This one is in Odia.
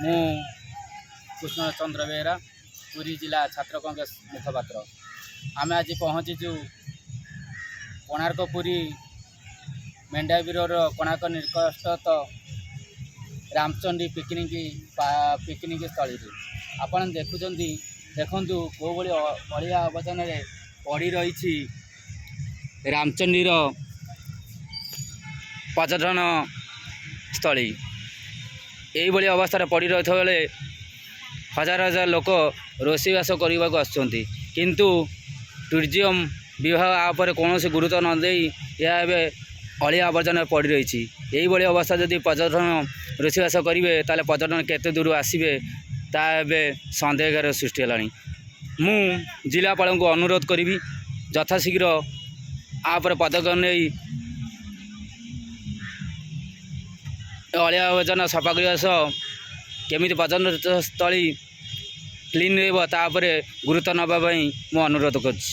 ମୁଁ କୃଷ୍ଣଚନ୍ଦ୍ର ବେହେରା ପୁରୀ ଜିଲ୍ଲା ଛାତ୍ର କଂଗ୍ରେସ ମୁଖପାତ୍ର। ଆମେ ଆଜି ପହଞ୍ଚିଛୁ କୋଣାର୍କ ପୁରୀ ମେଣ୍ଡାବିରର କୋଣାର୍କ ନିକଟସ୍ଥ ରାମଚଣ୍ଡୀ ପିକନିକ୍ ସ୍ଥଳୀରେ। ଆପଣ ଦେଖନ୍ତୁ କେଉଁଭଳି ଅଳିଆ ଆବର୍ଜନାରେ ପଡ଼ି ରହିଛି ରାମଚଣ୍ଡୀର ପର୍ଯ୍ୟଟନ ସ୍ଥଳୀ। ଏଇଭଳି ଅବସ୍ଥାରେ ପଡ଼ି ରହିଥିବା ବେଳେ ହଜାର ହଜାର ଲୋକ ରୋଷେଇବାସ କରିବାକୁ ଆସୁଛନ୍ତି, କିନ୍ତୁ ଟୁରିଜିମ୍ ବିଭାଗ ଆ ଉପରେ କୌଣସି ଗୁରୁତ୍ୱ ନ ଦେଇ ଏହା ଏବେ ଅଳିଆ ଆବର୍ଜନାରେ ପଡ଼ି ରହିଛି। ଏଇଭଳି ଅବସ୍ଥା ଯଦି ପର୍ଯ୍ୟଟନ ରୋଷେଇବାସ କରିବେ ତାହେଲେ ପର୍ଯ୍ୟଟନ କେତେ ଦୂର ଆସିବେ ତାହା ଏବେ ସନ୍ଦେହର ସୃଷ୍ଟି ହେଲାଣି। ମୁଁ ଜିଲ୍ଲାପାଳଙ୍କୁ ଅନୁରୋଧ କରିବି ଯଥାଶୀଘ୍ର ଆ ଉପରେ ପଦକ୍ଷେପ ନେଇ ଅଳିଆ ଆବର୍ଜନା ସଫା କରିବା ସହ କେମିତି ପର୍ଯ୍ୟଟନସ୍ଥଳୀ କ୍ଲିନ୍ ରହିବ ତା ଉପରେ ଗୁରୁତ୍ୱ ନେବା ପାଇଁ ମୁଁ ଅନୁରୋଧ କରୁଛି।